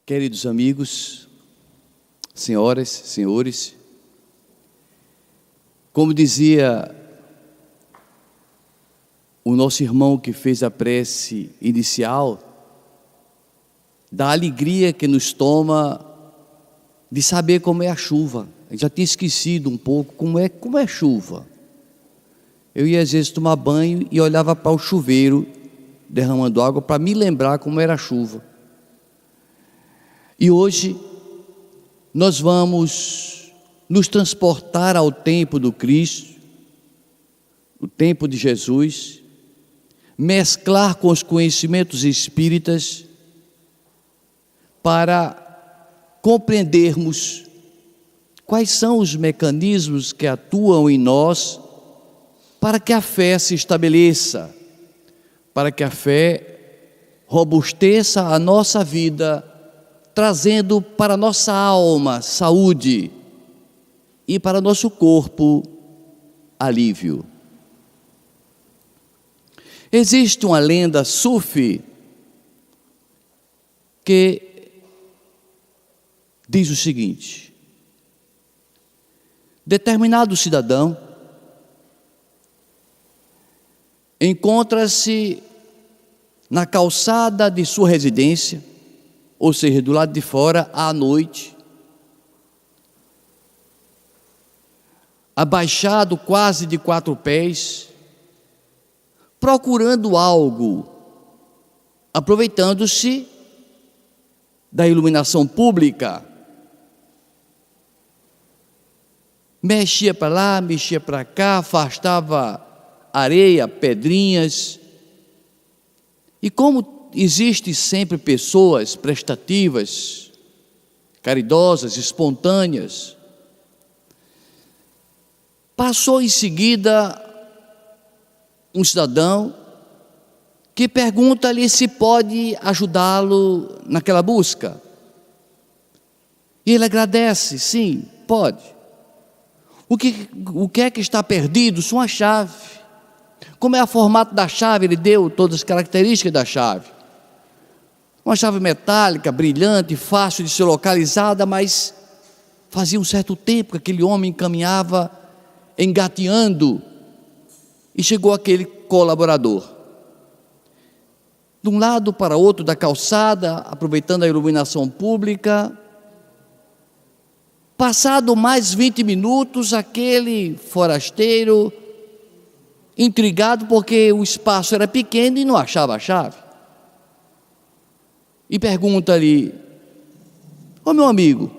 Queridos amigos, senhoras, senhores, como dizia o nosso irmão que fez a prece inicial, da alegria que nos toma de saber como é a chuva. Eu já tinha esquecido um pouco como é chuva. Eu ia às vezes tomar banho e olhava para o chuveiro derramando água para me lembrar como era a chuva. E hoje nós vamos nos transportar ao tempo do Cristo, o tempo de Jesus, mesclar com os conhecimentos espíritas para compreendermos quais são os mecanismos que atuam em nós para que a fé se estabeleça, para que a fé robusteça a nossa vida, trazendo para a nossa alma saúde e para o nosso corpo alívio. Existe uma lenda sufi que diz o seguinte: determinado cidadão encontra-se na calçada de sua residência, ou seja, do lado de fora, à noite, abaixado quase de 4 pés, procurando algo, aproveitando-se da iluminação pública. Mexia para lá, mexia para cá, afastava areia, pedrinhas. E como existem sempre pessoas prestativas, caridosas, espontâneas, passou em seguida um cidadão que pergunta-lhe se pode ajudá-lo naquela busca. E ele agradece: sim, pode. O que é que está perdido? Sua chave. Como é o formato da chave? Ele deu todas as características da chave. Uma chave metálica, brilhante, fácil de ser localizada, mas fazia um certo tempo que aquele homem caminhava engateando e chegou aquele colaborador. De um lado para outro da calçada, aproveitando a iluminação pública. Passado mais 20 minutos, aquele forasteiro, intrigado porque o espaço era pequeno e não achava a chave, e pergunta-lhe: ô meu amigo,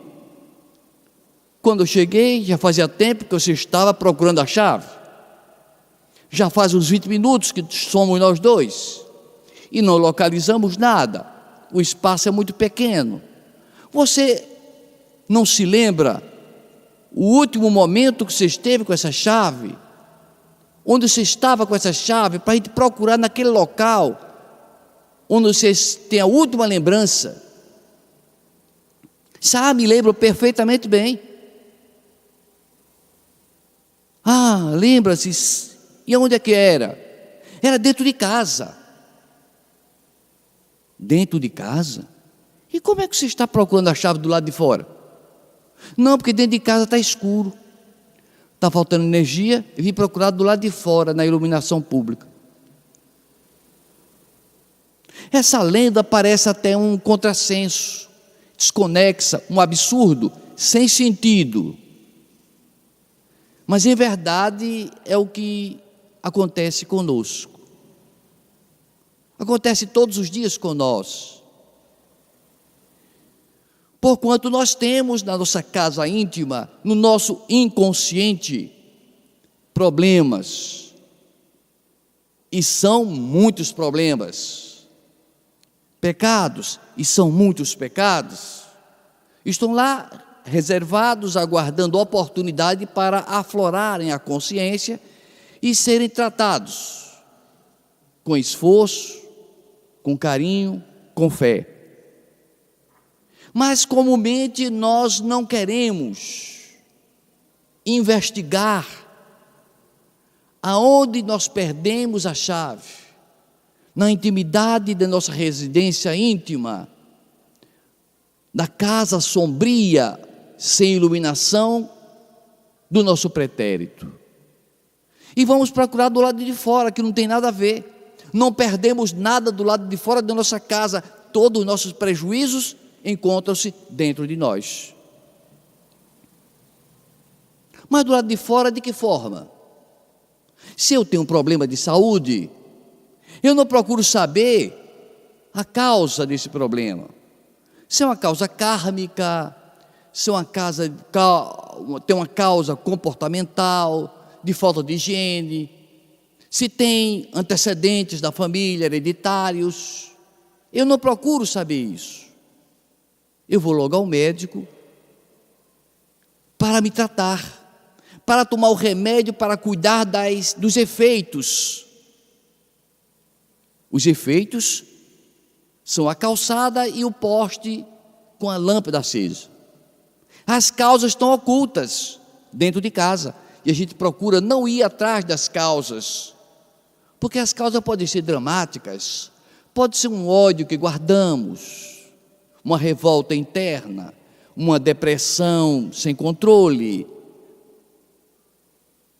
quando eu cheguei, já fazia tempo que você estava procurando a chave? Já faz uns 20 minutos que somos nós dois e não localizamos nada, o espaço é muito pequeno. Você não se lembra o último momento que você esteve com essa chave? Onde você estava com essa chave, para a gente procurar naquele local onde você tem a última lembrança? Me lembro perfeitamente bem. Lembra-se. E onde é que era? Era dentro de casa. Dentro de casa? E como é que você está procurando a chave do lado de fora? Não, porque dentro de casa está escuro, está faltando energia, e vim procurar do lado de fora, na iluminação pública. Essa lenda parece até um contrassenso, desconexa, um absurdo, sem sentido. Mas em verdade é o que acontece conosco. Acontece todos os dias com nós. Porquanto nós temos na nossa casa íntima, no nosso inconsciente, problemas. E são muitos problemas. Pecados, e são muitos pecados. Estão lá reservados, aguardando oportunidade para aflorarem a consciência e serem tratados com esforço, com carinho, com fé. Mas comumente nós não queremos investigar aonde nós perdemos a chave, na intimidade da nossa residência íntima, da casa sombria, sem iluminação, do nosso pretérito. E vamos procurar do lado de fora, que não tem nada a ver. Não perdemos nada do lado de fora da nossa casa. Todos os nossos prejuízos encontram-se dentro de nós. Mas do lado de fora, de que forma? Se eu tenho um problema de saúde, eu não procuro saber a causa desse problema. Se é uma causa kármica, se é tem uma causa comportamental, de falta de higiene, se tem antecedentes da família, hereditários. Eu não procuro saber isso. Eu vou logo ao médico para me tratar, para tomar o remédio, para cuidar dos efeitos. Os efeitos são a calçada e o poste com a lâmpada acesa. As causas estão ocultas dentro de casa e a gente procura não ir atrás das causas, porque as causas podem ser dramáticas, pode ser um ódio que guardamos, uma revolta interna, uma depressão sem controle,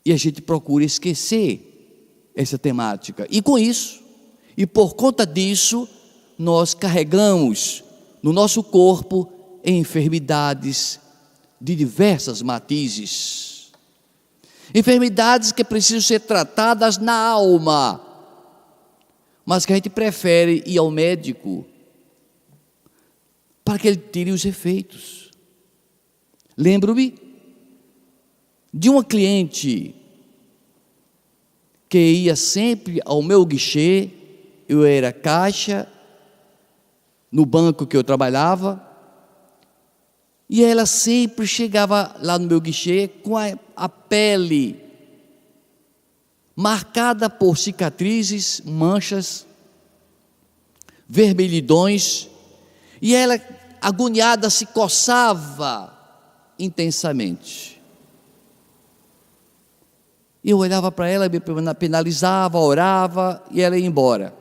e a gente procura esquecer essa temática, e com isso, e por conta disso, nós carregamos no nosso corpo enfermidades de diversas matizes, enfermidades que precisam ser tratadas na alma, mas que a gente prefere ir ao médico para que ele tire os efeitos. Lembro-me de uma cliente que ia sempre ao meu guichê. Eu era caixa no banco que eu trabalhava, e ela sempre chegava lá no meu guichê com a pele marcada por cicatrizes, manchas, vermelhidões, e ela, agoniada, se coçava intensamente. Eu olhava para ela, me penalizava, orava, e ela ia embora.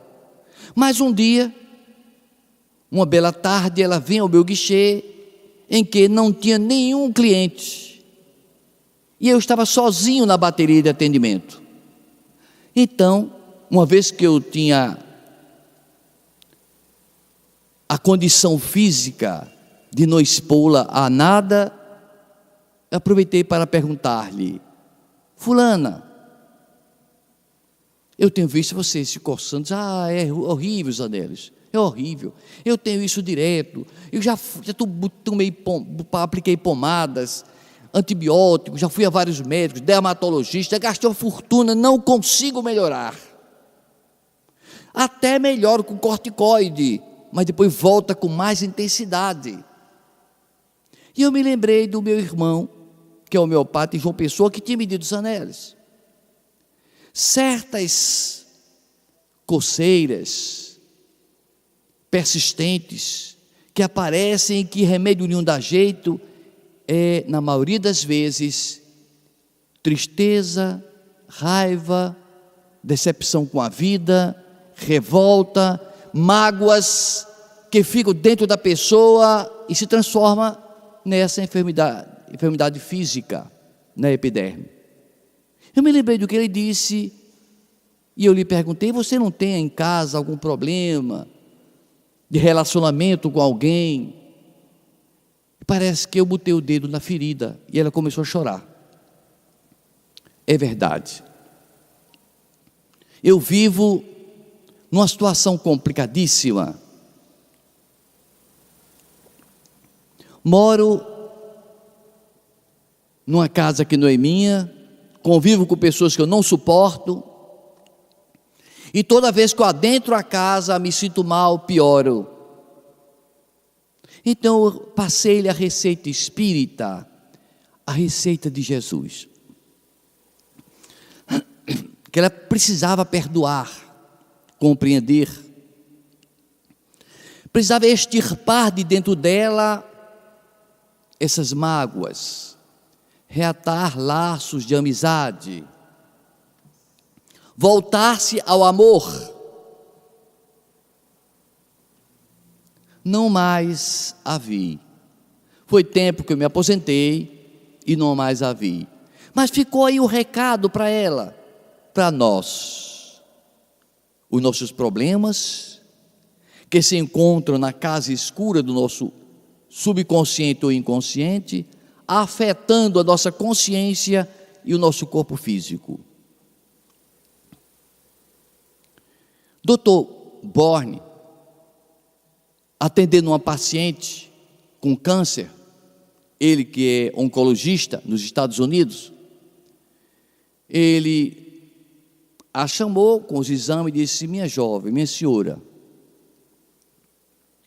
Mas um dia, uma bela tarde, ela vem ao meu guichê, em que não tinha nenhum cliente, e eu estava sozinho na bateria de atendimento. Então, uma vez que eu tinha a condição física de não expô-la a nada, eu aproveitei para perguntar-lhe: fulana, eu tenho visto você se coçando. É horrível, Zanelis, é horrível, eu tenho isso direto, eu já apliquei pomadas, antibióticos, já fui a vários médicos, dermatologistas, gastei uma fortuna, não consigo melhorar. Até melhoro com corticoide, mas depois volta com mais intensidade. E eu me lembrei do meu irmão, que é homeopata em João Pessoa, que tinha me dito: Zanelis, certas coceiras persistentes que aparecem e que remédio nenhum dá jeito, na maioria das vezes, tristeza, raiva, decepção com a vida, revolta, mágoas que ficam dentro da pessoa e se transforma nessa enfermidade física, na epiderme. Eu me lembrei do que ele disse, e eu lhe perguntei: você não tem em casa algum problema de relacionamento com alguém? Parece que eu botei o dedo na ferida e ela começou a chorar. É verdade. Eu vivo numa situação complicadíssima. Moro numa casa que não é minha, convivo com pessoas que eu não suporto, e toda vez que eu adentro a casa, me sinto mal, pioro. Então eu passei-lhe a receita espírita, a receita de Jesus, que ela precisava perdoar, compreender, precisava extirpar de dentro dela essas mágoas, reatar laços de amizade, voltar-se ao amor, não mais a vi. Foi tempo que eu me aposentei e não mais a vi. Mas ficou aí o recado para ela, para nós. Os nossos problemas, que se encontram na casa escura do nosso subconsciente ou inconsciente, afetando a nossa consciência e o nosso corpo físico. Dr. Borne, atendendo uma paciente com câncer, ele que é oncologista nos Estados Unidos, ele a chamou com os exames e disse: minha jovem, minha senhora,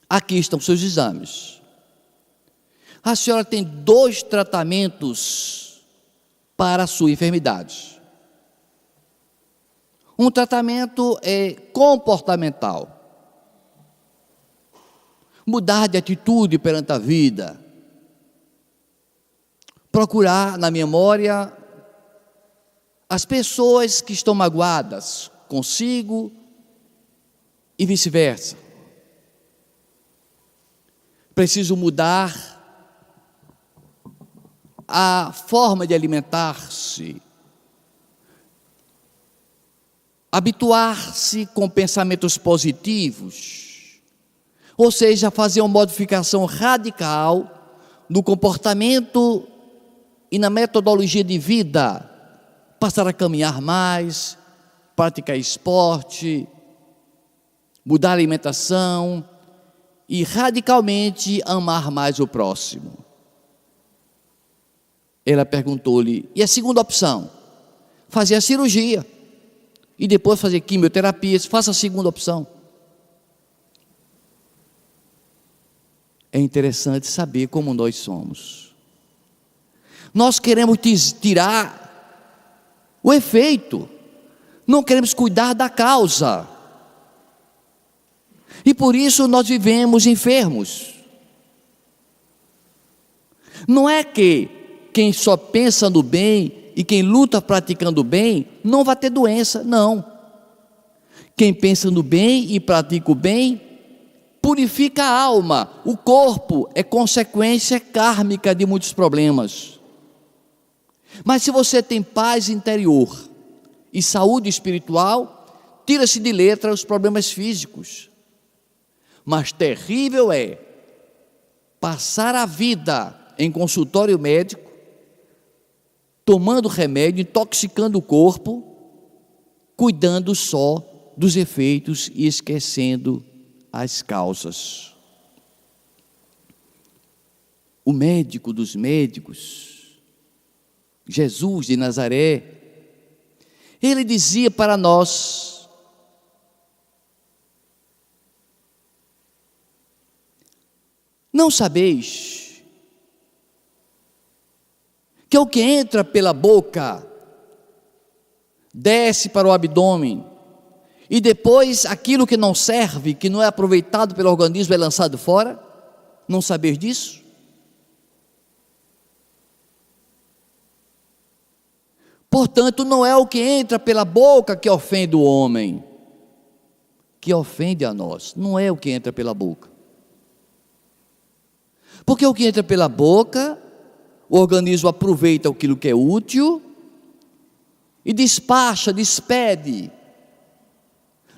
aqui estão seus exames. A senhora tem 2 tratamentos para a sua enfermidade. Um tratamento é comportamental. Mudar de atitude perante a vida. Procurar na memória as pessoas que estão magoadas consigo e vice-versa. Preciso mudar a forma de alimentar-se, habituar-se com pensamentos positivos, ou seja, fazer uma modificação radical no comportamento e na metodologia de vida, passar a caminhar mais, praticar esporte, mudar a alimentação e radicalmente amar mais o próximo. Ela perguntou-lhe: e a segunda opção? Fazer a cirurgia e depois fazer quimioterapia. Faça a segunda opção. É interessante saber como nós somos. Nós queremos tirar o efeito, não queremos cuidar da causa. E por isso nós vivemos enfermos. Não é que quem só pensa no bem e quem luta praticando o bem não vai ter doença, não. Quem pensa no bem e pratica o bem purifica a alma. O corpo é consequência kármica de muitos problemas. Mas se você tem paz interior e saúde espiritual, tira-se de letra os problemas físicos. Mas terrível é passar a vida em consultório médico, tomando remédio, intoxicando o corpo, cuidando só dos efeitos e esquecendo as causas. O médico dos médicos, Jesus de Nazaré, ele dizia para nós: não sabeis que o que entra pela boca desce para o abdômen e depois aquilo que não serve, que não é aproveitado pelo organismo, é lançado fora? Não saber disso? Portanto, não é o que entra pela boca que ofende o homem, que ofende a nós. Não é o que entra pela boca. Porque o que entra pela boca, o organismo aproveita aquilo que é útil e despacha, despede,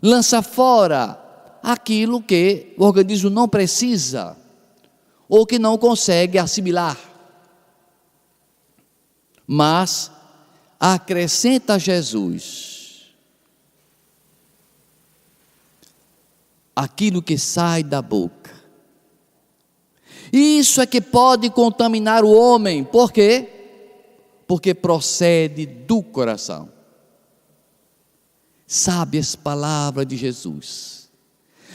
lança fora aquilo que o organismo não precisa ou que não consegue assimilar. Mas acrescenta Jesus aquilo que sai da boca. Isso é que pode contaminar o homem. Por quê? Porque procede do coração. Sabe as palavras de Jesus.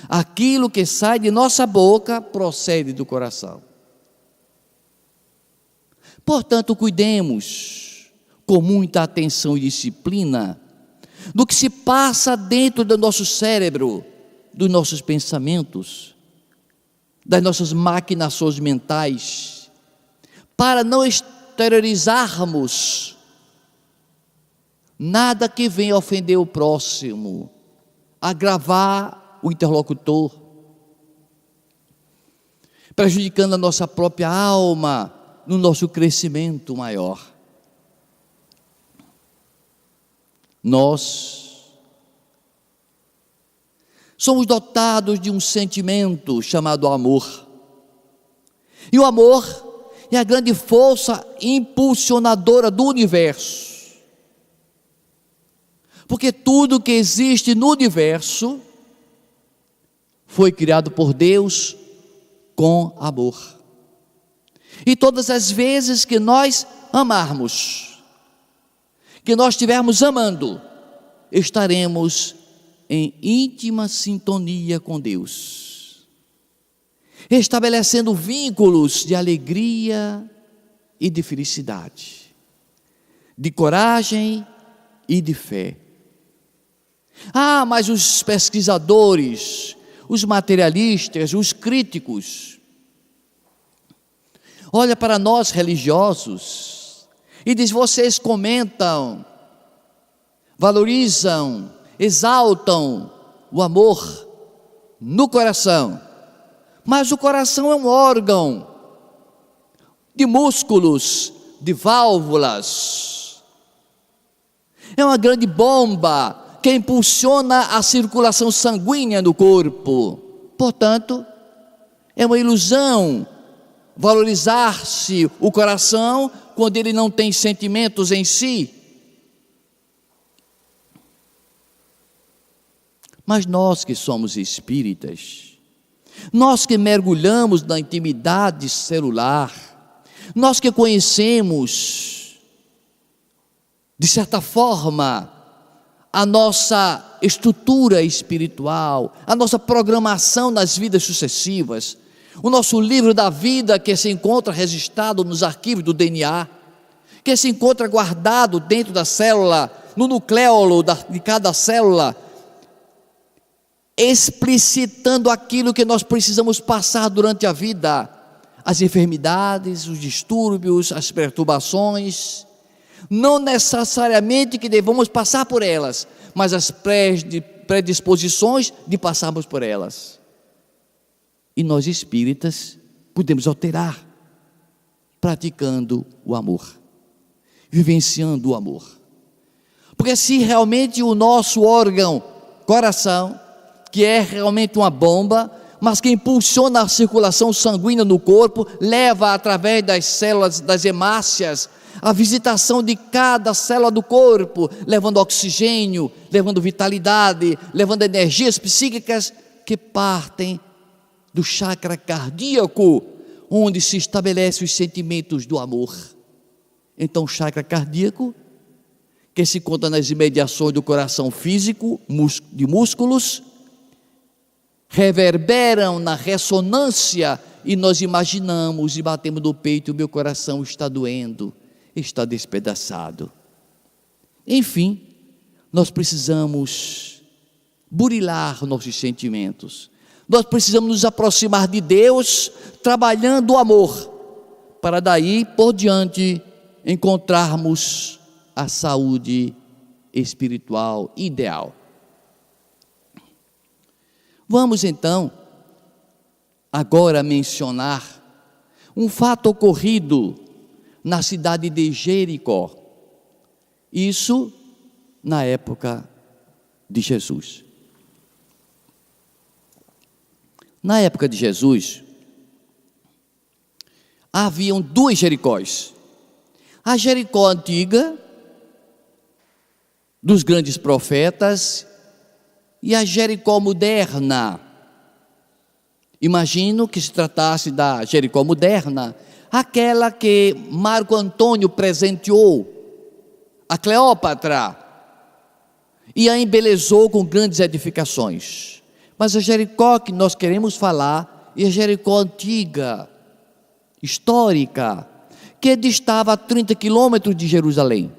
Aquilo que sai de nossa boca procede do coração. Portanto, cuidemos com muita atenção e disciplina do que se passa dentro do nosso cérebro, dos nossos pensamentos, das nossas maquinações mentais, para não exteriorizarmos nada que venha ofender o próximo, agravar o interlocutor. prejudicando a nossa própria alma no nosso crescimento maior. Nós somos dotados de um sentimento chamado amor. E o amor é a grande força impulsionadora do universo. Porque tudo que existe no universo foi criado por Deus com amor. E todas as vezes que nós amarmos, que nós estivermos amando, estaremos em íntima sintonia com Deus, estabelecendo vínculos de alegria e de felicidade, de coragem e de fé. Mas os pesquisadores, os materialistas, os críticos, olha para nós religiosos e diz: vocês comentam, valorizam, exaltam o amor no coração, mas o coração é um órgão de músculos, de válvulas, é uma grande bomba que impulsiona a circulação sanguínea no corpo. Portanto, é uma ilusão valorizar-se o coração quando ele não tem sentimentos em si. Mas nós que somos espíritas, nós que mergulhamos na intimidade celular, nós que conhecemos, de certa forma, a nossa estrutura espiritual, a nossa programação nas vidas sucessivas, o nosso livro da vida que se encontra registrado nos arquivos do DNA, que se encontra guardado dentro da célula, no nucleolo de cada célula, explicitando aquilo que nós precisamos passar durante a vida, as enfermidades, os distúrbios, as perturbações, não necessariamente que devamos passar por elas, mas as predisposições de passarmos por elas. E nós espíritas podemos alterar, praticando o amor, vivenciando o amor. Porque se realmente o nosso órgão, coração, que é realmente uma bomba, mas que impulsiona a circulação sanguínea no corpo, leva através das células, das hemácias, a visitação de cada célula do corpo, levando oxigênio, levando vitalidade, levando energias psíquicas que partem do chakra cardíaco, onde se estabelecem os sentimentos do amor. Então o chakra cardíaco, que se encontra nas imediações do coração físico, de músculos, reverberam na ressonância e nós imaginamos e batemos no peito: o meu coração está doendo, está despedaçado. Enfim, nós precisamos burilar nossos sentimentos, nós precisamos nos aproximar de Deus, trabalhando o amor, para daí por diante encontrarmos a saúde espiritual ideal. Vamos então agora mencionar um fato ocorrido na cidade de Jericó, isso na época de Jesus. Na época de Jesus, haviam duas Jericós: a Jericó antiga, dos grandes profetas, e a Jericó moderna. Imagino que se tratasse da Jericó moderna, aquela que Marco Antônio presenteou a Cleópatra e a embelezou com grandes edificações. Mas a Jericó que nós queremos falar é a Jericó antiga, histórica, que distava a 30 quilômetros de Jerusalém.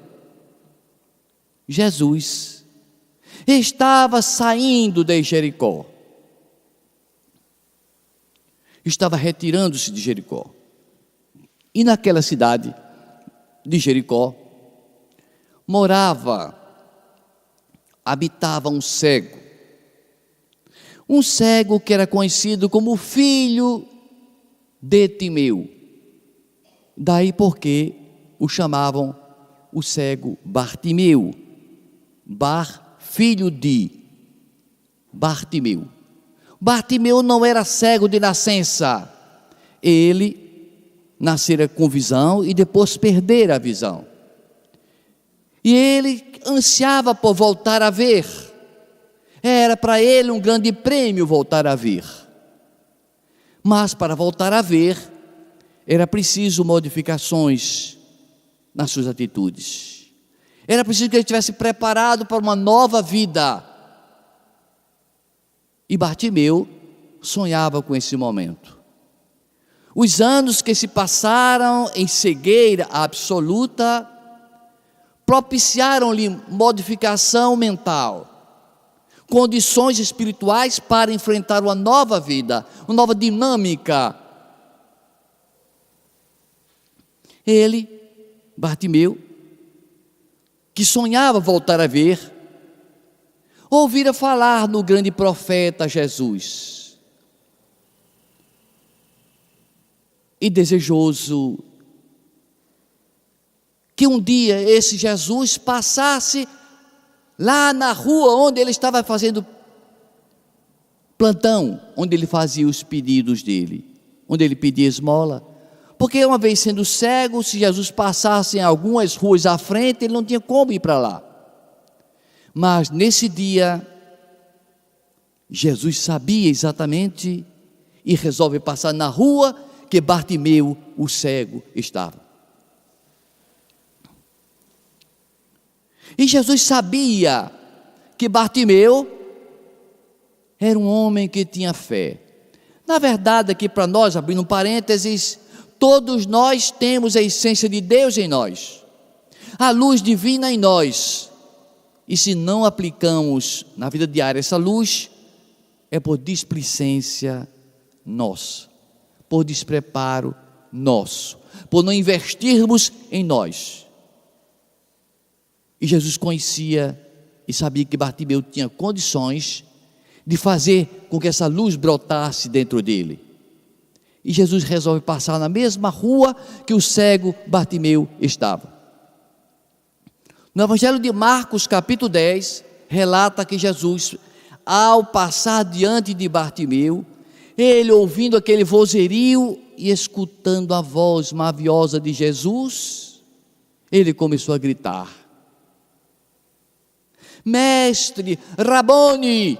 Jesus estava saindo de Jericó, estava retirando-se de Jericó. E naquela cidade de Jericó habitava um cego que era conhecido como filho de Timeu. Daí porque o chamavam o cego Bartimeu. Filho de Bartimeu. Bartimeu não era cego de nascença. Ele nascera com visão e depois perdera a visão. E ele ansiava por voltar a ver. Era para ele um grande prêmio voltar a ver. Mas para voltar a ver, era preciso modificações nas suas atitudes. Era preciso que ele estivesse preparado para uma nova vida. E Bartimeu sonhava com esse momento. Os anos que se passaram em cegueira absoluta propiciaram-lhe modificação mental, condições espirituais para enfrentar uma nova vida, uma nova dinâmica. Ele, Bartimeu, que sonhava voltar a ver, ouvira falar no grande profeta Jesus. E desejoso que um dia esse Jesus passasse lá na rua onde ele estava fazendo plantão, onde ele fazia os pedidos dele, onde ele pedia esmola. Porque uma vez sendo cego, se Jesus passasse em algumas ruas à frente, ele não tinha como ir para lá. Mas nesse dia, Jesus sabia exatamente e resolve passar na rua que Bartimeu, o cego, estava. E Jesus sabia que Bartimeu era um homem que tinha fé. Na verdade, aqui para nós, abrindo um parênteses, todos nós temos a essência de Deus em nós, a luz divina em nós. E se não aplicamos na vida diária essa luz, é por displicência nossa, por despreparo nosso, por não investirmos em nós. E Jesus conhecia e sabia que Bartimeu tinha condições de fazer com que essa luz brotasse dentro dele. E Jesus resolve passar na mesma rua que o cego Bartimeu estava. No Evangelho de Marcos, capítulo 10, relata que Jesus, ao passar diante de Bartimeu, ele ouvindo aquele vozerio e escutando a voz maviosa de Jesus, ele começou a gritar: Mestre, Rabone,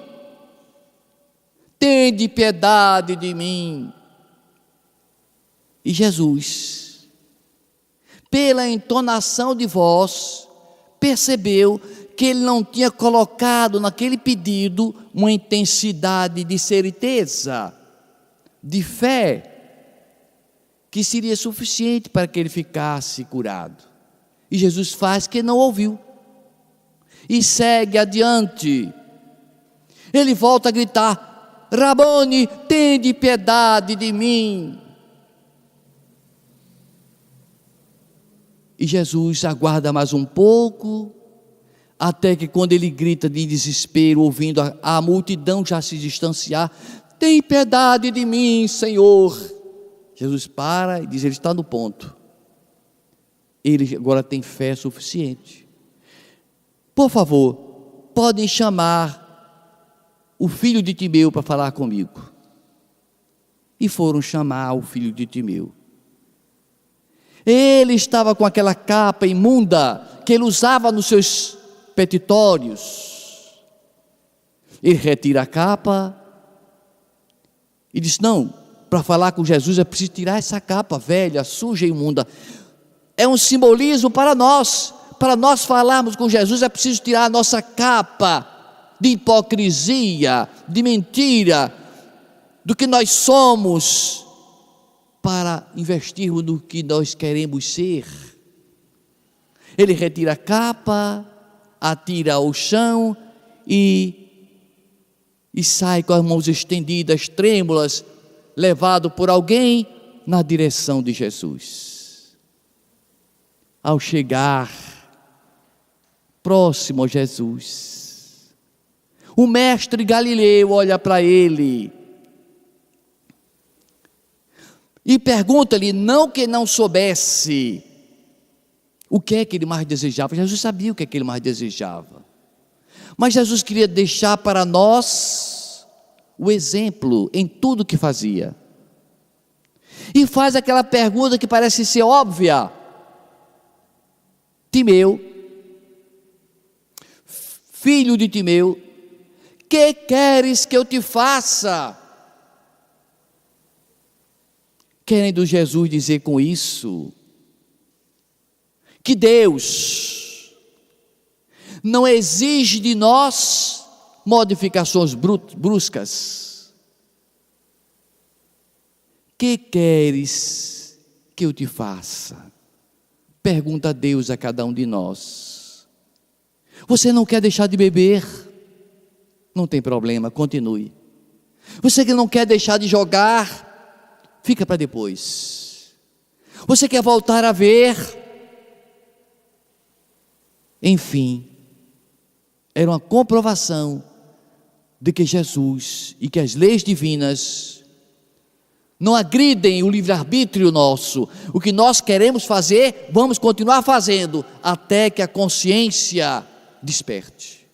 tende piedade de mim. E Jesus, pela entonação de voz, percebeu que ele não tinha colocado naquele pedido uma intensidade de certeza, de fé, que seria suficiente para que ele ficasse curado. E Jesus faz que não ouviu e segue adiante. Ele volta a gritar: Rabone, tende piedade de mim. E Jesus aguarda mais um pouco, até que quando ele grita de desespero, ouvindo a multidão já se distanciar: tem piedade de mim, Senhor. Jesus para e diz: ele está no ponto. Ele agora tem fé suficiente. Por favor, podem chamar o filho de Timeu para falar comigo. E foram chamar o filho de Timeu. Ele estava com aquela capa imunda que ele usava nos seus petitórios. Ele retira a capa e diz: não, para falar com Jesus é preciso tirar essa capa velha, suja e imunda. É um simbolismo para nós falarmos com Jesus é preciso tirar a nossa capa de hipocrisia, de mentira, do que nós somos, para investirmos no que nós queremos ser. Ele retira a capa, atira ao chão e sai com as mãos estendidas, trêmulas, levado por alguém na direção de Jesus. Ao chegar próximo a Jesus, o mestre Galileu olha para ele e pergunta-lhe, não que não soubesse o que é que ele mais desejava. Jesus sabia o que é que ele mais desejava, mas Jesus queria deixar para nós o exemplo em tudo que fazia. E faz aquela pergunta que parece ser óbvia: Timeu, filho de Timeu, que queres que eu te faça? Querendo Jesus dizer com isso que Deus não exige de nós modificações bruscas. Que queres que eu te faça? Pergunta Deus a cada um de nós. Você não quer deixar de beber? Não tem problema, continue. Você que não quer deixar de jogar? Fica para depois. Você quer voltar a ver? Enfim, era uma comprovação de que Jesus e que as leis divinas não agridem o livre-arbítrio nosso. O que nós queremos fazer, vamos continuar fazendo, até que a consciência desperte.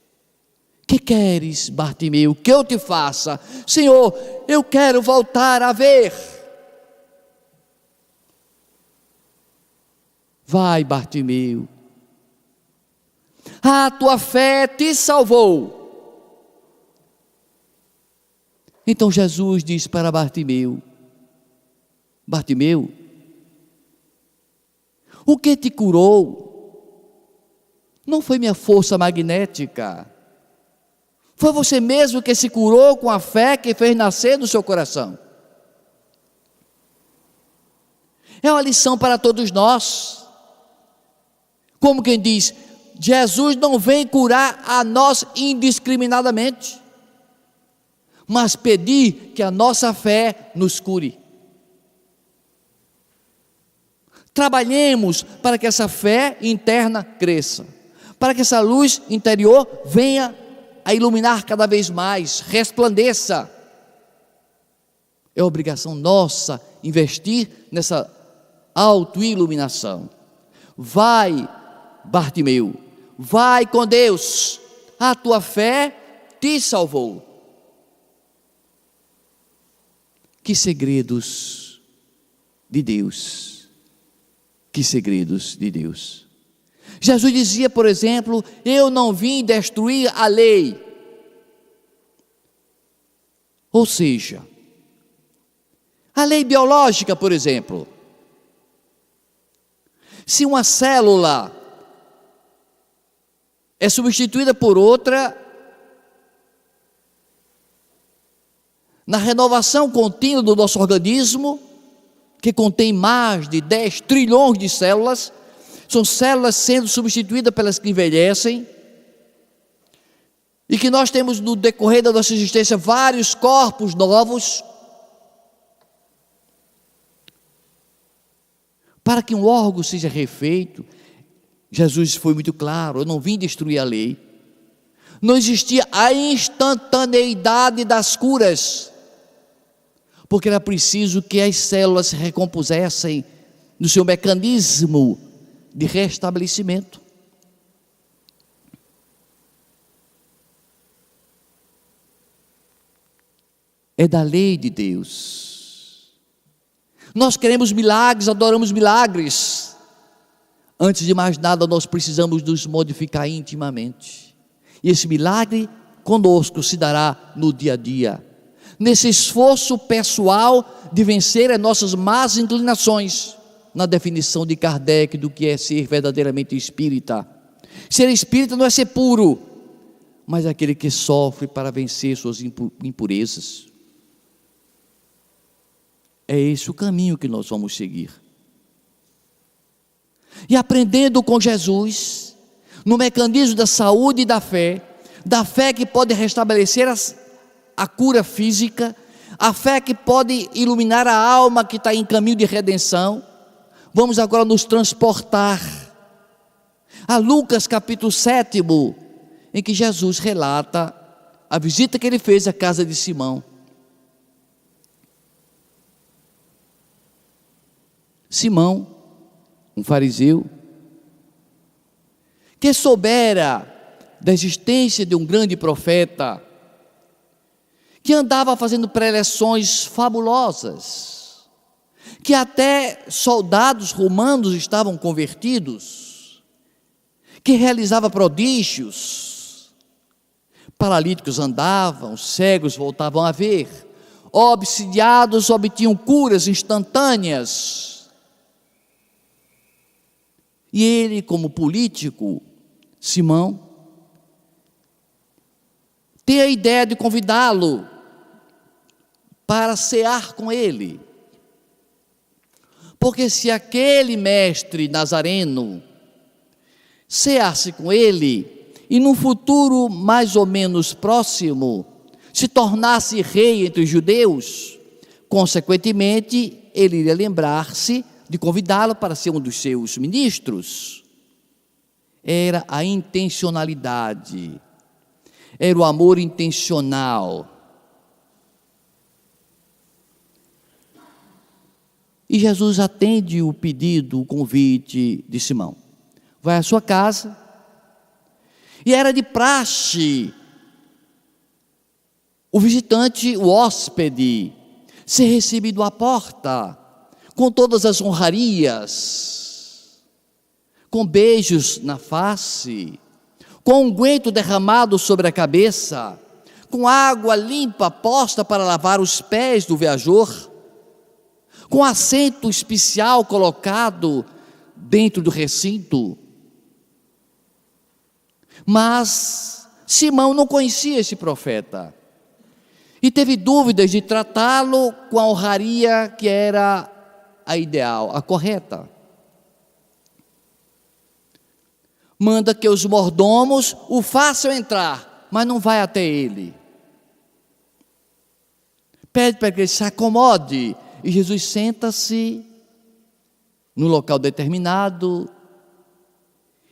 Que queres, Bartimeu, que eu te faça? Senhor, eu quero voltar a ver. Vai, Bartimeu, a tua fé te salvou. Então Jesus diz para Bartimeu: Bartimeu, o que te curou não foi minha força magnética, foi você mesmo que se curou com a fé que fez nascer no seu coração. É uma lição para todos nós. Como quem diz, Jesus não vem curar a nós indiscriminadamente, mas pedir que a nossa fé nos cure. Trabalhemos para que essa fé interna cresça, para que essa luz interior venha a iluminar cada vez mais, resplandeça. É obrigação nossa investir nessa autoiluminação. Vai, Bartimeu, vai com Deus, a tua fé te salvou. Que segredos de Deus, que segredos de Deus. Jesus dizia, por exemplo, eu não vim destruir a lei. Ou seja, a lei biológica, por exemplo. Se uma célula é substituída por outra, na renovação contínua do nosso organismo, que contém mais de 10 trilhões de células, são células sendo substituídas pelas que envelhecem, e que nós temos no decorrer da nossa existência vários corpos novos. Para que um órgão seja refeito, Jesus foi muito claro: eu não vim destruir a lei. Não existia a instantaneidade das curas, porque era preciso que as células se recompusessem no seu mecanismo de restabelecimento. É da lei de Deus. Nós queremos milagres, adoramos milagres. Antes de mais nada, nós precisamos nos modificar intimamente. E esse milagre conosco se dará no dia a dia, nesse esforço pessoal de vencer as nossas más inclinações, na definição de Kardec do que é ser verdadeiramente espírita. Ser espírita não é ser puro, mas é aquele que sofre para vencer suas impurezas. É esse o caminho que nós vamos seguir. E aprendendo com Jesus, no mecanismo da saúde e da fé que pode restabelecer a cura física, a fé que pode iluminar a alma que está em caminho de redenção. Vamos agora nos transportar a Lucas capítulo 7, em que Jesus relata a visita que ele fez à casa de Simão. Simão, um fariseu, que soubera da existência de um grande profeta, que andava fazendo preleções fabulosas, que até soldados romanos estavam convertidos, que realizava prodígios, paralíticos andavam, cegos voltavam a ver, obsidiados obtinham curas instantâneas. E ele, como político, Simão, tem a ideia de convidá-lo para cear com ele. Porque se aquele mestre nazareno ceasse com ele, e num futuro mais ou menos próximo, se tornasse rei entre os judeus, consequentemente, ele iria lembrar-se de convidá-lo para ser um dos seus ministros. Era a intencionalidade, era o amor intencional. E Jesus atende o pedido, o convite de Simão. Vai à sua casa, e era de praxe o visitante, o hóspede, ser recebido à porta, com todas as honrarias, com beijos na face, com unguento derramado sobre a cabeça, com água limpa posta para lavar os pés do viajor, com assento especial colocado dentro do recinto. Mas Simão não conhecia esse profeta e teve dúvidas de tratá-lo com a honraria que era a ideal, a correta. Manda que os mordomos o façam entrar, mas não vai até ele. Pede para que ele se acomode, e Jesus senta-se no local determinado,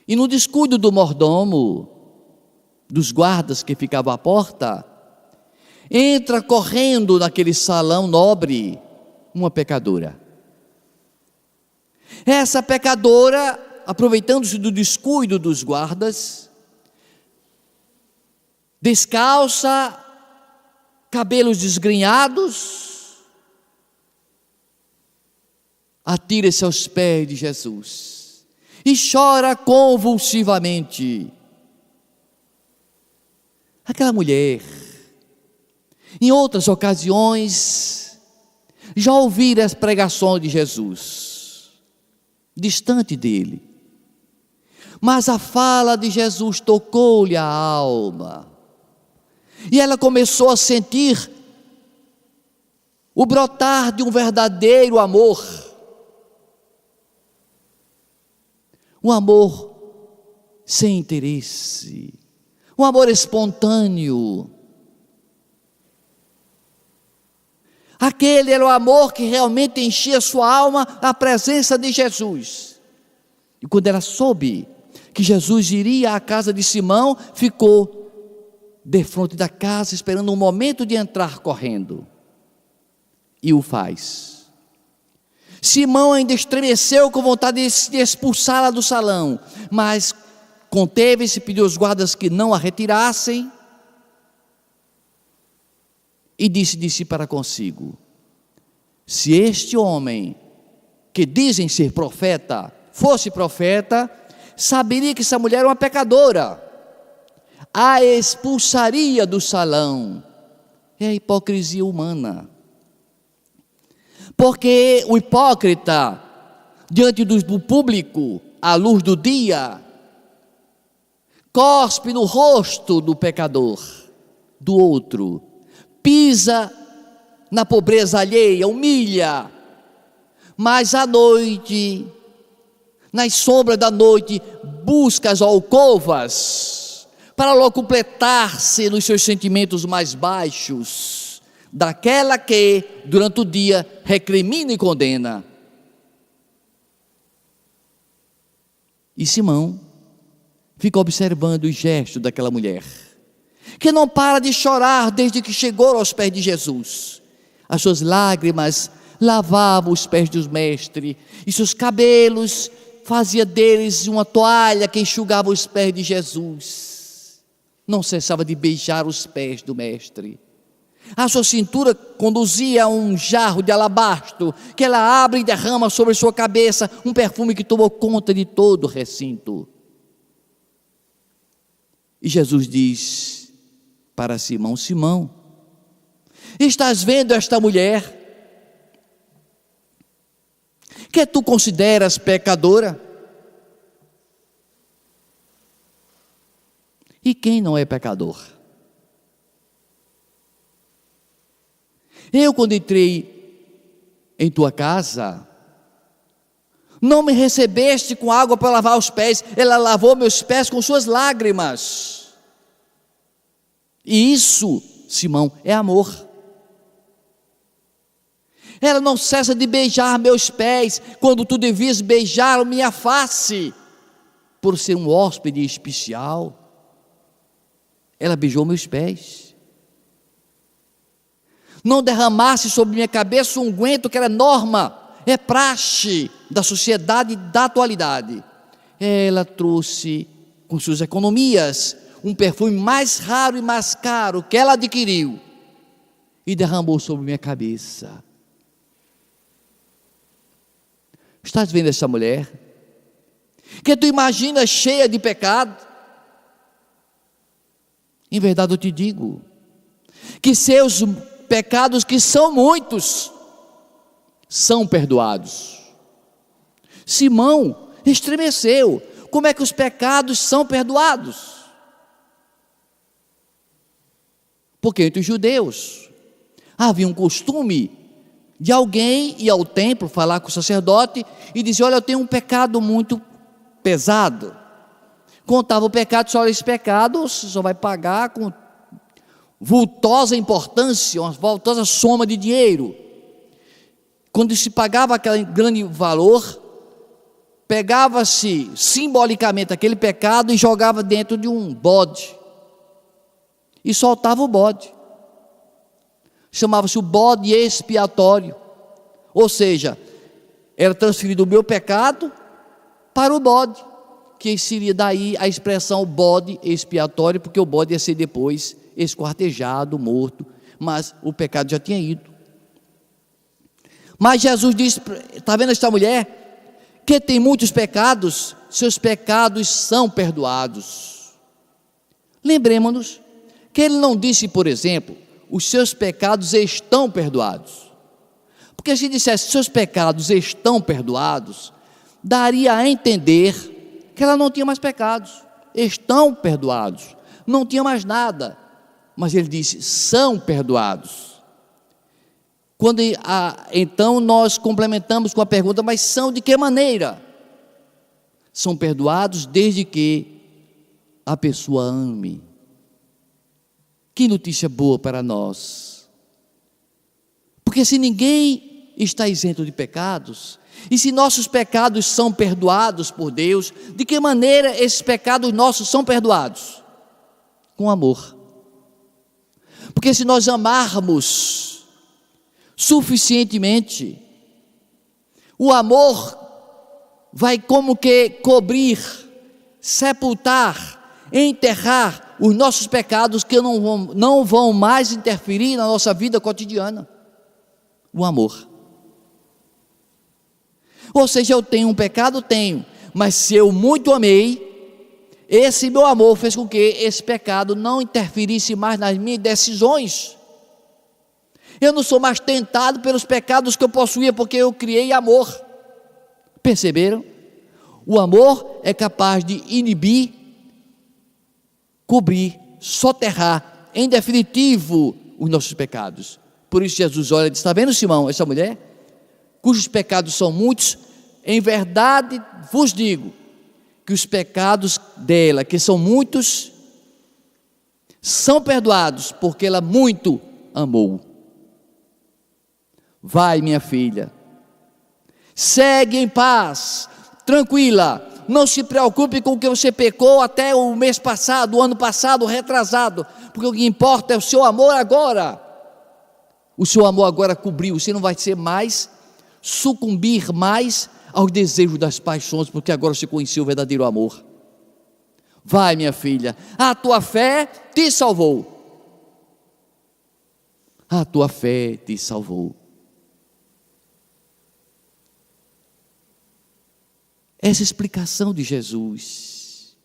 e no descuido do mordomo, dos guardas que ficavam à porta, entra correndo naquele salão nobre uma pecadora. Essa pecadora, aproveitando-se do descuido dos guardas, descalça, cabelos desgrenhados, atira-se aos pés de Jesus e chora convulsivamente. Aquela mulher, em outras ocasiões, já ouvira as pregações de Jesus, distante dele, mas a fala de Jesus tocou-lhe a alma, e ela começou a sentir o brotar de um verdadeiro amor, um amor sem interesse, um amor espontâneo. Aquele era o amor que realmente enchia sua alma, a presença de Jesus. E quando ela soube que Jesus iria à casa de Simão, ficou defronte da casa, esperando um momento de entrar correndo. E o faz. Simão ainda estremeceu com vontade de expulsá-la do salão, mas conteve-se, pediu aos guardas que não a retirassem, e disse de si para consigo: se este homem, que dizem ser profeta, fosse profeta, saberia que essa mulher era uma pecadora, a expulsaria do salão. É a hipocrisia humana. Porque o hipócrita, diante do público, à luz do dia, cospe no rosto do pecador, do outro, pisa na pobreza alheia, humilha, mas à noite, nas sombras da noite, busca as alcovas, para locupletar-se nos seus sentimentos mais baixos, daquela que, durante o dia, recrimina e condena. E Simão fica observando os gestos daquela mulher, que não para de chorar desde que chegou aos pés de Jesus. As suas lágrimas lavava os pés dos mestres, e seus cabelos fazia deles uma toalha que enxugava os pés de Jesus. Não cessava de beijar os pés do mestre. A sua cintura conduzia a um jarro de alabastro, que ela abre e derrama sobre sua cabeça um perfume que tomou conta de todo o recinto. E Jesus diz para Simão: Simão, estás vendo esta mulher, que tu consideras pecadora? E quem não é pecador? Eu, quando entrei em tua casa, não me recebeste com água para lavar os pés, ela lavou meus pés com suas lágrimas. E isso, Simão, é amor. Ela não cessa de beijar meus pés, quando tu devias beijar minha face, por ser um hóspede especial. Ela beijou meus pés. Não derramasse sobre minha cabeça um unguento que era norma, é praxe da sociedade da atualidade. Ela trouxe, com suas economias, um perfume mais raro e mais caro que ela adquiriu e derramou sobre minha cabeça. Estás vendo essa mulher? Que tu imaginas cheia de pecado? Em verdade eu te digo, que seus pecados, que são muitos, são perdoados. Simão estremeceu. Como é que os pecados são perdoados? Porque entre os judeus havia um costume de alguém ir ao templo falar com o sacerdote e dizer: olha, eu tenho um pecado muito pesado. Contava o pecado, olha, esse pecado você só vai pagar com vultosa importância, uma vultosa soma de dinheiro. Quando se pagava aquele grande valor, pegava-se simbolicamente aquele pecado e jogava dentro de um bode e soltava o bode. Chamava-se o bode expiatório, ou seja, era transferido o meu pecado para o bode, que seria daí a expressão bode expiatório, porque o bode ia ser depois esquartejado, morto, mas o pecado já tinha ido. Mas Jesus disse: está vendo esta mulher, que tem muitos pecados, seus pecados são perdoados. Lembremos-nos que ele não disse, por exemplo, os seus pecados estão perdoados, porque se dissesse seus pecados estão perdoados, daria a entender que ela não tinha mais pecados. Estão perdoados, não tinha mais nada, mas ele disse: são perdoados. Então nós complementamos com a pergunta: mas são de que maneira? São perdoados desde que a pessoa ame. Que notícia boa para nós, porque se ninguém está isento de pecados, e se nossos pecados são perdoados por Deus, de que maneira esses pecados nossos são perdoados? Com amor. Porque se nós amarmos suficientemente, o amor vai como que cobrir, sepultar, enterrar os nossos pecados, que não vão mais interferir na nossa vida cotidiana. O amor. Ou seja, eu tenho um pecado? Tenho, mas se eu muito amei, esse meu amor fez com que esse pecado não interferisse mais nas minhas decisões. Eu não sou mais tentado pelos pecados que eu possuía, porque eu criei amor. Perceberam? O amor é capaz de inibir, cobrir, soterrar, em definitivo, os nossos pecados. Por isso Jesus olha e diz: está vendo, Simão, essa mulher, cujos pecados são muitos? Em verdade vos digo, que os pecados dela, que são muitos, são perdoados, porque ela muito amou. Vai, minha filha, segue em paz, tranquila, não se preocupe com o que você pecou até o mês passado, o ano passado, retrasado, porque o que importa é o seu amor agora. O seu amor agora cobriu, você não vai ser mais, sucumbir mais aos desejos das paixões, porque agora você conheceu o verdadeiro amor. Vai, minha filha, a tua fé te salvou. A tua fé te salvou. Essa explicação de Jesus,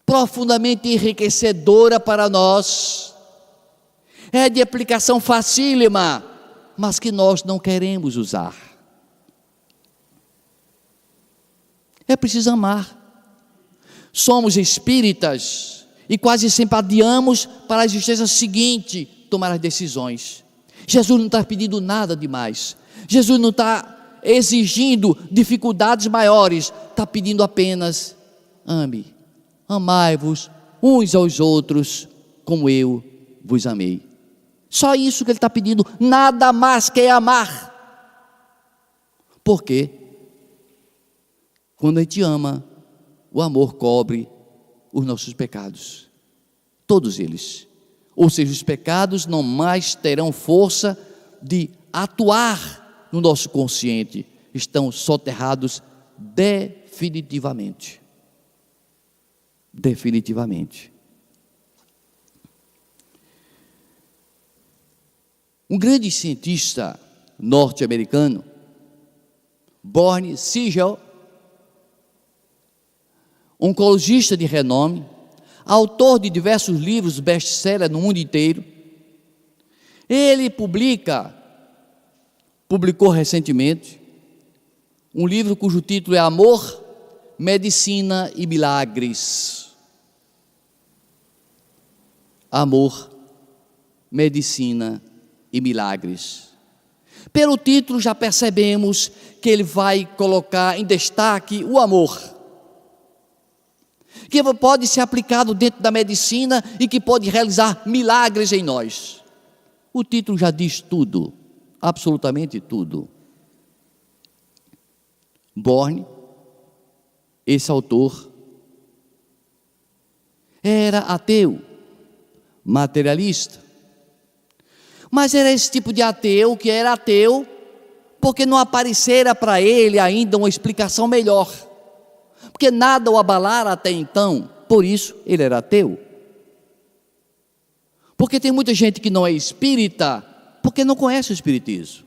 profundamente enriquecedora para nós, é de aplicação facílima, mas que nós não queremos usar. É preciso amar. Somos espíritas e quase sempre adiamos para a existência seguinte tomar as decisões. Jesus não está pedindo nada demais. Jesus não está exigindo dificuldades maiores. Está pedindo apenas: ame, amai-vos uns aos outros como eu vos amei. Só isso que ele está pedindo, nada mais que amar. Por quê? Quando a gente ama, o amor cobre os nossos pecados, todos eles. Ou seja, os pecados não mais terão força de atuar no nosso consciente, estão soterrados definitivamente. Definitivamente. Um grande cientista norte-americano, Born Siegel, oncologista de renome, autor de diversos livros best-seller no mundo inteiro, ele publicou recentemente um livro cujo título é Amor, Medicina e Milagres. Amor, Medicina e Milagres. Pelo título já percebemos que ele vai colocar em destaque o amor, que pode ser aplicado dentro da medicina e que pode realizar milagres em nós. O título já diz tudo, absolutamente tudo. Born, esse autor, era ateu, materialista, mas era esse tipo de ateu que era ateu porque não aparecera para ele ainda uma explicação melhor, porque nada o abalara até então, por isso ele era ateu. Porque tem muita gente que não é espírita porque não conhece o espiritismo.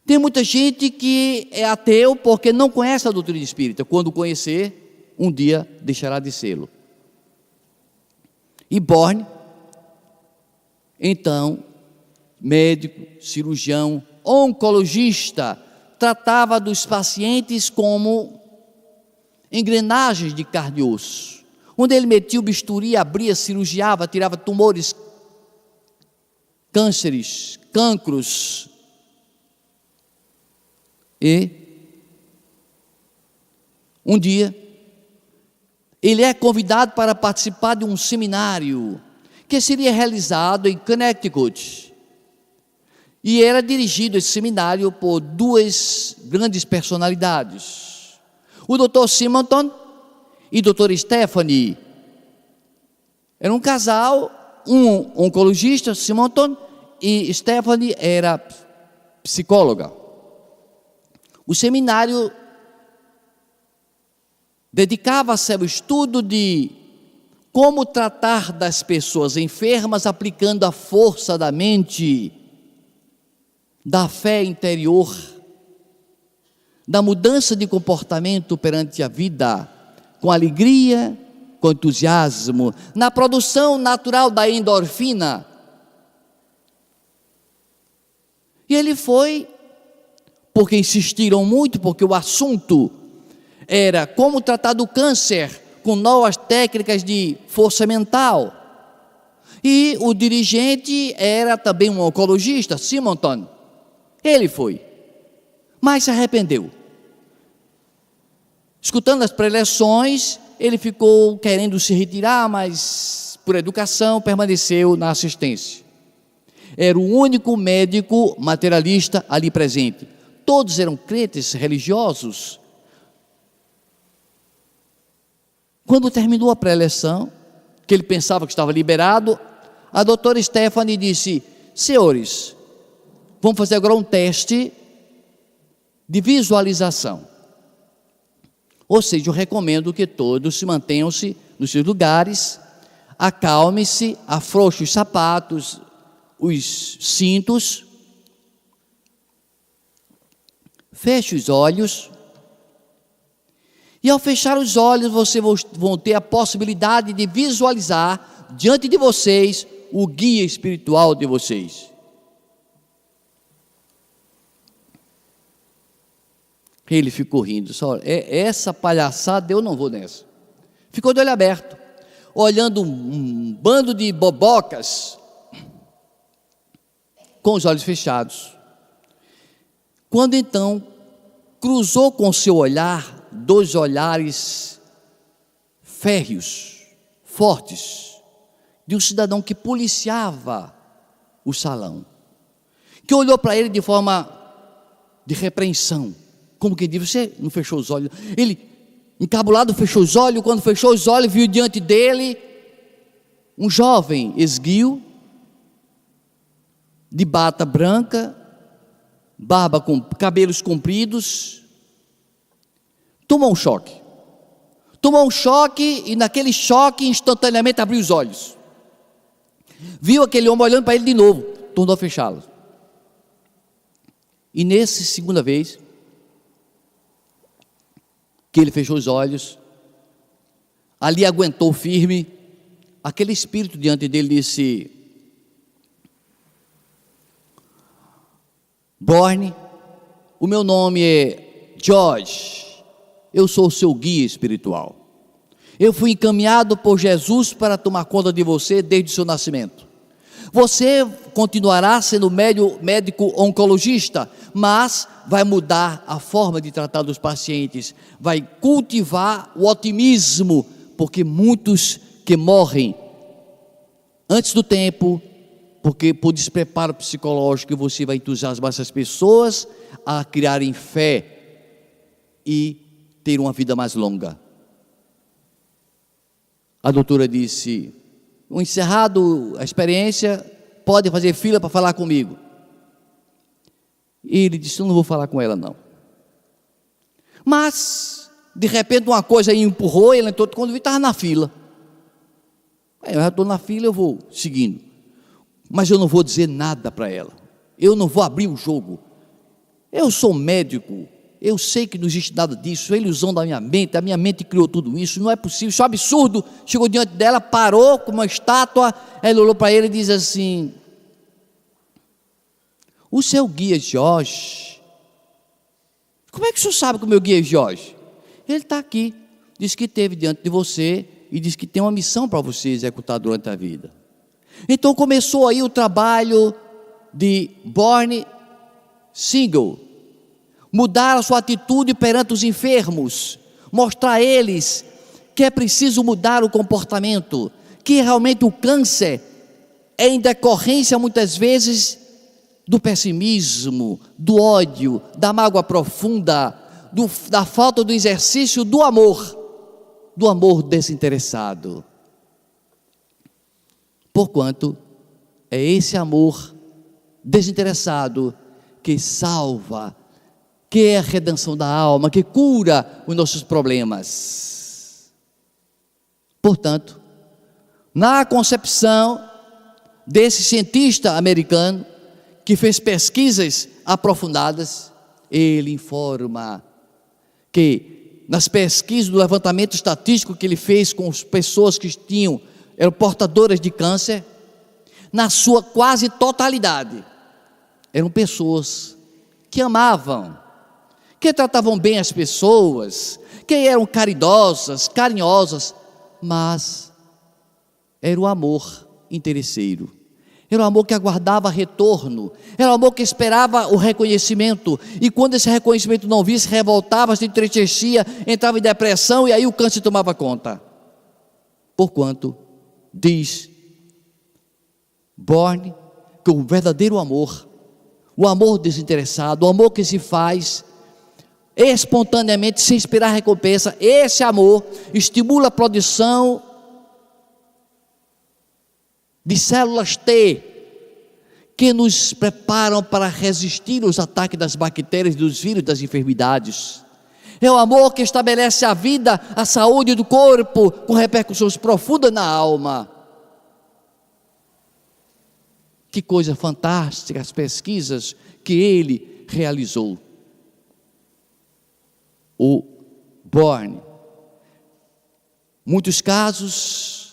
Tem muita gente que é ateu porque não conhece a doutrina espírita. Quando conhecer, um dia deixará de sê-lo. E Born, então, médico, cirurgião, oncologista, tratava dos pacientes como engrenagens de carne e osso, onde ele metia o bisturi, abria, cirurgiava, tirava tumores, cânceres, cancros. E um dia ele é convidado para participar de um seminário que seria realizado em Connecticut, e era dirigido esse seminário por duas grandes personalidades, o Dr. Simonton e Dr. Stephanie. Era um casal, um oncologista, Simonton, e Stephanie era psicóloga. O seminário dedicava-se ao estudo de como tratar das pessoas enfermas aplicando a força da mente, da fé interior, da mudança de comportamento perante a vida, com alegria, com entusiasmo, na produção natural da endorfina. E ele foi, porque insistiram muito, porque o assunto era como tratar do câncer com novas técnicas de força mental. E o dirigente era também um oncologista, Simonton. Ele foi, mas se arrependeu. Escutando as preleções, ele ficou querendo se retirar, mas por educação permaneceu na assistência. Era o único médico materialista ali presente. Todos eram crentes religiosos. Quando terminou a preleção, que ele pensava que estava liberado, a doutora Stephanie disse: senhores, vamos fazer agora um teste de visualização. Ou seja, eu recomendo que todos se mantenham-se nos seus lugares, acalme-se, afrouxe os sapatos, os cintos, feche os olhos, e ao fechar os olhos, vocês vão ter a possibilidade de visualizar diante de vocês o guia espiritual de vocês. Ele ficou rindo, só, essa palhaçada eu não vou nessa. Ficou de olho aberto, olhando um bando de bobocas, com os olhos fechados. Quando então cruzou com seu olhar dois olhares férreos, fortes, de um cidadão que policiava o salão, que olhou para ele de forma de repreensão, como que diz: você não fechou os olhos? Ele, encabulado, fechou os olhos. Quando fechou os olhos, viu diante dele um jovem esguio, de bata branca, barba com cabelos compridos. Tomou um choque e naquele choque instantaneamente abriu os olhos, viu aquele homem olhando para ele de novo, tornou a fechá-los. E nessa segunda vez que ele fechou os olhos, ali aguentou firme, aquele espírito diante dele disse: Borne, o meu nome é George, eu sou o seu guia espiritual. Eu fui encaminhado por Jesus para tomar conta de você desde o seu nascimento. Você continuará sendo médico oncologista, mas vai mudar a forma de tratar dos pacientes, vai cultivar o otimismo, porque muitos que morrem antes do tempo, porque por despreparo psicológico, você vai entusiasmar essas pessoas a criarem fé e ter uma vida mais longa. A doutora disse: encerrado a experiência, pode fazer fila para falar comigo. E ele disse: eu não vou falar com ela não. Mas de repente uma coisa aí empurrou, ele entrou, quando vi estava na fila. Eu já estou na fila, eu vou seguindo, mas eu não vou dizer nada para ela, eu não vou abrir o jogo. Eu sou médico, eu sei que não existe nada disso, é ilusão da minha mente, a minha mente criou tudo isso, não é possível, isso é um absurdo. Chegou diante dela, parou como uma estátua, ela olhou para ele e diz assim: o seu guia Jorge, como é que o senhor sabe que o meu guia é Jorge? Ele está aqui, disse que esteve diante de você e disse que tem uma missão para você executar durante a vida. Então começou aí o trabalho de Borne Single, mudar a sua atitude perante os enfermos, mostrar a eles que é preciso mudar o comportamento, que realmente o câncer é em decorrência muitas vezes do pessimismo, do ódio, da mágoa profunda, da falta do exercício do amor desinteressado. Porquanto é esse amor desinteressado que salva, que é a redenção da alma, que cura os nossos problemas. Portanto, na concepção desse cientista americano, que fez pesquisas aprofundadas, ele informa que nas pesquisas do levantamento estatístico que ele fez com as pessoas que eram portadoras de câncer, na sua quase totalidade, eram pessoas que amavam, que tratavam bem as pessoas, que eram caridosas, carinhosas, mas era o amor interesseiro, era o amor que aguardava retorno, era o amor que esperava o reconhecimento, e quando esse reconhecimento não visse, revoltava, se entristecia, entrava em depressão, e aí o câncer tomava conta. Porquanto, diz Borne, que o verdadeiro amor, o amor desinteressado, o amor que se faz espontaneamente, sem esperar recompensa, esse amor estimula a produção de células T, que nos preparam para resistir aos ataques das bactérias, dos vírus, das enfermidades. É o amor que estabelece a vida, a saúde do corpo, com repercussões profundas na alma. Que coisa fantástica as pesquisas que ele realizou. O Born. Muitos casos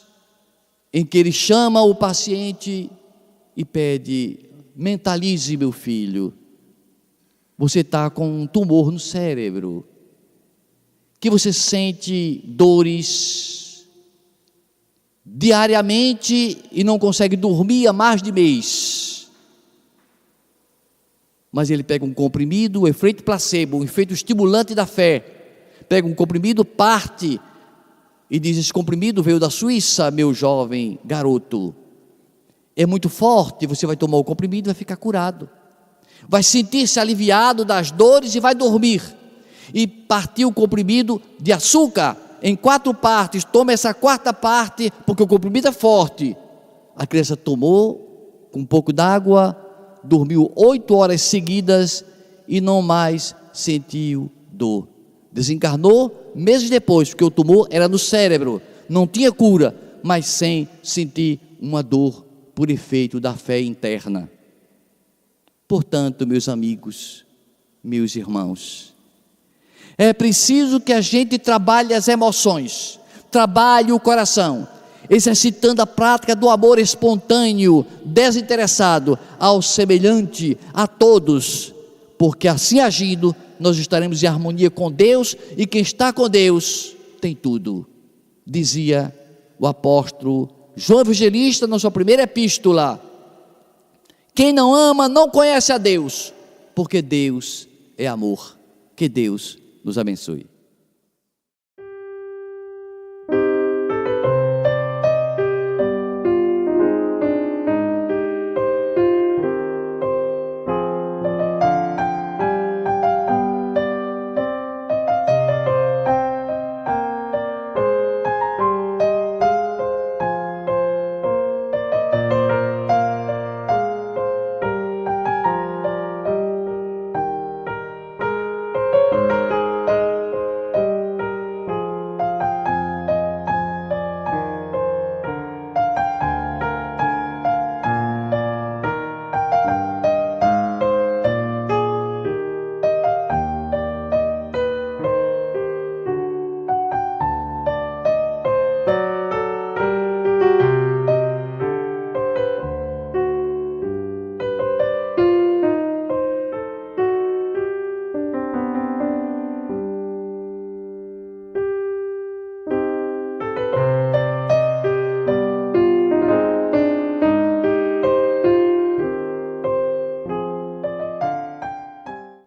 em que ele chama o paciente e pede: mentalize, meu filho, você está com um tumor no cérebro, que você sente dores diariamente e não consegue dormir há mais de mês. Mas ele pega um comprimido, o efeito placebo, um efeito estimulante da fé, pega um comprimido, parte e diz: esse comprimido veio da Suíça, meu jovem garoto, é muito forte, você vai tomar o comprimido e vai ficar curado, vai sentir-se aliviado das dores e vai dormir. E partiu o comprimido de açúcar em 4 partes, toma essa 4ª parte, porque o comprimido é forte. A criança tomou com um pouco d'água, dormiu 8 horas seguidas e não mais sentiu dor. Desencarnou meses depois, porque o tumor era no cérebro, não tinha cura, mas sem sentir uma dor por efeito da fé interna. Portanto, meus amigos, meus irmãos, é preciso que a gente trabalhe as emoções, trabalhe o coração, exercitando a prática do amor espontâneo, desinteressado, ao semelhante, a todos, porque assim agindo, nós estaremos em harmonia com Deus, e quem está com Deus tem tudo, dizia o apóstolo João Evangelista na sua primeira epístola. Quem não ama não conhece a Deus, porque Deus é amor. Que Deus nos abençoe.